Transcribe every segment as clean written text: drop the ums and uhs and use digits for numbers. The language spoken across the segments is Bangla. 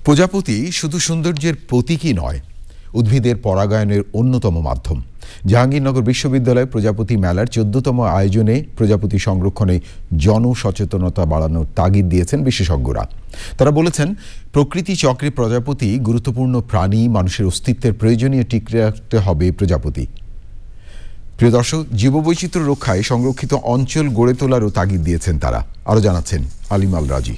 প্রজাপতি শুধু সৌন্দর্যের প্রতীকই নয়, উদ্ভিদের পরাগায়নের অন্যতম মাধ্যম। জাহাঙ্গীরনগর বিশ্ববিদ্যালয় প্রজাপতি মেলার 14তম আয়োজনে প্রজাপতি সংরক্ষণে জনসচেতনতা বাড়ানোর তাগিদ দিয়েছেন বিশেষজ্ঞরা। তারা বলেছেন, প্রকৃতি চক্রে প্রজাপতি গুরুত্বপূর্ণ প্রাণী, মানুষের অস্তিত্বের প্রয়োজনীয় টিকে রাখতে হবে প্রজাপতি। প্রিয় দর্শক, জীববৈচিত্র্য রক্ষায় সংরক্ষিত অঞ্চল গড়ে তোলারও তাগিদ দিয়েছেন তারা। আরও জানাচ্ছেন আলিমাল রাজি।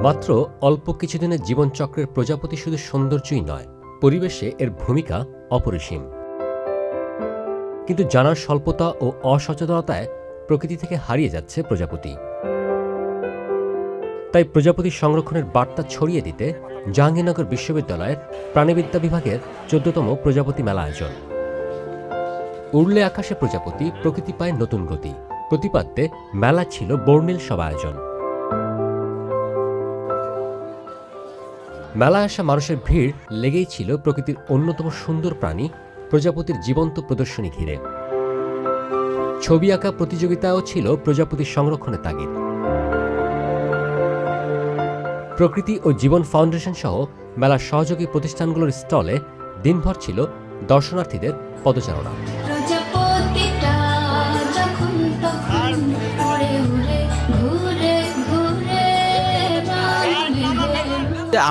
মাত্র অল্প কিছুদিনের জীবনচক্রের প্রজাপতি শুধু সৌন্দর্যই নয়, পরিবেশে এর ভূমিকা অপরিসীম। কিন্তু জানার স্বল্পতা ও অসচেতনতায় প্রকৃতি থেকে হারিয়ে যাচ্ছে প্রজাপতি। তাই প্রজাপতি সংরক্ষণের বার্তা ছড়িয়ে দিতে জাহাঙ্গীরনগর বিশ্ববিদ্যালয়ের প্রাণিবিদ্যা বিভাগের 14তম প্রজাপতি মেলা আয়োজন। উড়লে আকাশে প্রজাপতি, প্রকৃতি পায় নতুন গতি প্রতিপাদ্যে মেলা ছিল বর্ণিল সব আয়োজন। মেলায় আসা মানুষের ভিড় লেগেই ছিল প্রকৃতির অন্যতম সুন্দর প্রাণী প্রজাপতির জীবন্ত প্রদর্শনী ঘিরে। ছবি আঁকা প্রতিযোগিতাও ছিল প্রজাপতি সংরক্ষণের তাগিদ। প্রকৃতি ও জীবন ফাউন্ডেশন সহ মেলার সহযোগী প্রতিষ্ঠানগুলোর স্টলে দিনভর ছিল দর্শনার্থীদের পদচারণা।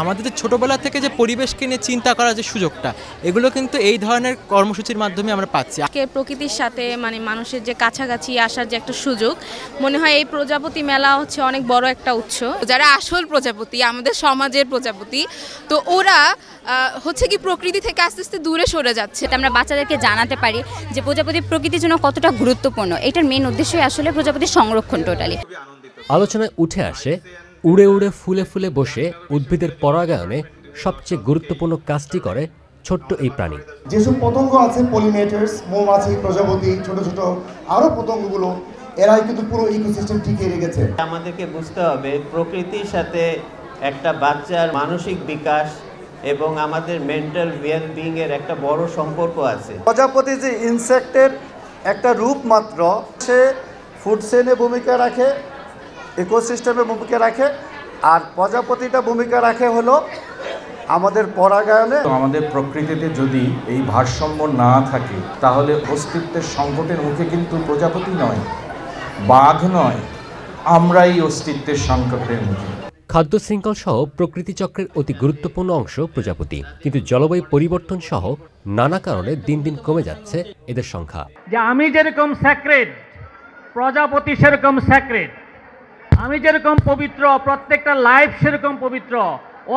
আমাদের যে ছোটোবেলা থেকে যে পরিবেশকে নিয়ে চিন্তা করার যে সুযোগটা, এগুলো কিন্তু এই ধরনের কর্মসূচির মাধ্যমে আমরা পাচ্ছি। প্রকৃতির সাথে মানুষের যে কাছাকাছি আসার যে একটা সুযোগ, মনে হয় এই প্রজাপতি মেলা হচ্ছে অনেক বড় একটা উৎস। যারা আসল প্রজাপতি, আমাদের সমাজের প্রজাপতি, তো ওরা হচ্ছে কি প্রকৃতি থেকে আস্তে আস্তে দূরে সরে যাচ্ছে। আমরা বাচ্চাদেরকে জানাতে পারি যে প্রজাপতি প্রকৃতির জন্য কতটা গুরুত্বপূর্ণ। এটার মেইন উদ্দেশ্যই আসলে প্রজাপতি সংরক্ষণ। টোটালি আলোচনায় উঠে আসে উড়ে উড়ে ফুলে ফুলে বসে উদ্ভিদের পরাগায়নে সবচেয়ে গুরুত্বপূর্ণ কাজটি করে ছোট্ট এই প্রাণী। যেসব পতঙ্গ আছে, পলিনেটার্স, মৌমাছি, প্রজাপতি, ছোট ছোট আরো পতঙ্গগুলো, এরাই কিন্তু পুরো ইকোসিস্টেম টিকিয়ে রেখেছে। আমাদেরকে বুঝতে হবে প্রকৃতির সাথে একটা বাচ্চার মানসিক বিকাশ এবং আমাদের মেন্টাল ওয়েল বিং এর একটা বড় সম্পর্ক আছে। প্রজাপতি যে ইনসেক্টের একটা রূপ মাত্র, সে ফুড চেইনে ভূমিকা রাখে, ইকোসিস্টেমে ভূমিকা রাখে, আর প্রজাপতিটা ভূমিকা রাখে হলো আমাদের পরাগায়নে। আমাদের প্রকৃতিতে যদি এই ভারসাম্য না থাকে, তাহলে অস্তিত্বের সংকটের মুখে কিন্তু প্রজাপতি নয়, বাঘ নয়, আমরাই অস্তিত্বের সংকটের মুখে। খাদ্য শৃঙ্খল সহ প্রকৃতি চক্রের অতি গুরুত্বপূর্ণ অংশ প্রজাপতি, কিন্তু জলবায়ু পরিবর্তন সহ নানা কারণে দিন দিন কমে যাচ্ছে এদের সংখ্যা। যে আমি যেরকম স্যাক্রেড, প্রজাপতি সেরকম স্যাক্রেড। আমি যেরকম পবিত্র, প্রত্যেকটা লাইফ সেরকম পবিত্র।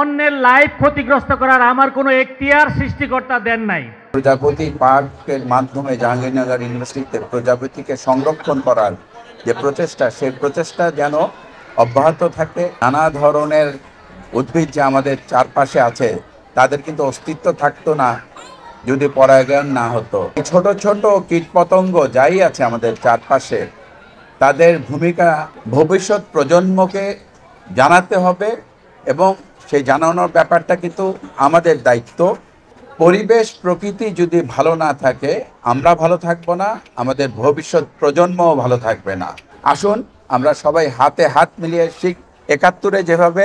অন্যের লাইফ ক্ষতিগ্রস্ত করার আমার কোনো এখতিয়ার সৃষ্টিকর্তা দেন নাই। প্রজাপতি পার্কের মাধ্যমে জাহাঙ্গীরনগর ইউনিভার্সিটিতে প্রজাপতিকে সংরক্ষণ করার যে প্রচেষ্টা, সেই প্রচেষ্টা যেন অব্যাহত থাকে। নানা ধরনের উদ্ভিদ যে আমাদের চারপাশে আছে, তাদের কিন্তু অস্তিত্ব থাকতো না যদি পরাগায়ন না হতো। ছোট ছোট কীটপতঙ্গ যাই আছে আমাদের চারপাশে, তাদের ভূমিকা ভবিষ্যৎ প্রজন্মকে জানাতে হবে এবং সেই জানানোর ব্যাপারটা কিন্তু আমাদের দায়িত্ব। পরিবেশ প্রকৃতি যদি ভালো না থাকে, আমরা ভালো থাকবো না, আমাদের ভবিষ্যৎ প্রজন্মও ভালো থাকবে না। আসুন আমরা সবাই হাতে হাত মিলিয়ে ৭১ যেভাবে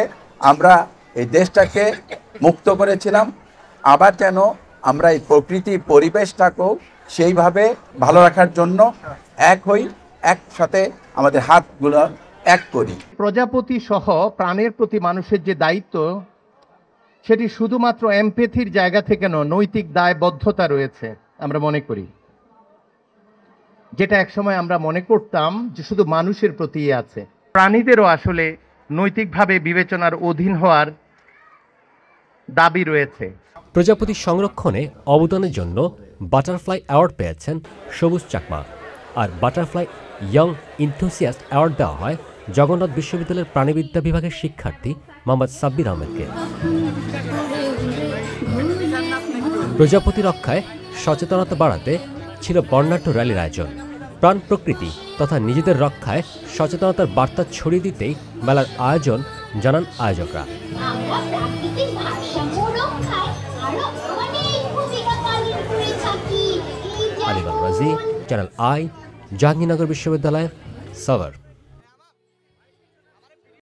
আমরা এই দেশটাকে মুক্ত করেছিলাম, আবার যেন আমরা এই প্রকৃতি পরিবেশটাকেও সেইভাবে ভালো রাখার জন্য এক হই, একসাথে আমাদের হাতগুলো এক করি। প্রজাপতি সহ প্রাণের প্রতি মানুষের যে দায়িত্ব, সেটি শুধুমাত্র এমপ্যাথির জায়গা থেকে নয়, নৈতিক দায়বদ্ধতা রয়েছে আমরা মনে করি। যেটা একসময় আমরা মনে করতাম যে শুধু মানুষের প্রতিই আছে। প্রাণীদেরও আসলে নৈতিকভাবে বিবেচনার অধীন হওয়ার দাবি রয়েছে। প্রজাপতি সংরক্ষণে অবদানের জন্য বাটারফ্লাই অ্যাওয়ার্ড পেয়েছেন সবুজ চাকমা, আর বাটারফ্লাই ইয়ং ইনথুসিয়াস্ট অ্যাওয়ার্ড দেওয়া হয় জগন্নাথ বিশ্ববিদ্যালয়ের প্রাণিবিদ্যা বিভাগের শিক্ষার্থী মোহাম্মদ সাব্বির আহমেদকে। প্রজাপতি রক্ষায় সচেতনতা বাড়াতে ছিল বর্ণাঢ্য র্যালির আয়োজন। প্রাণ প্রকৃতি তথা নিজেদের রক্ষায় সচেতনতার বার্তা ছড়িয়ে দিতেই মেলার আয়োজন জানান আয়োজকরা। আলিমাল রাজি, চ্যানেল আই, জাহাঙ্গীরনগর বিশ্ববিদ্যালয়, সাভার।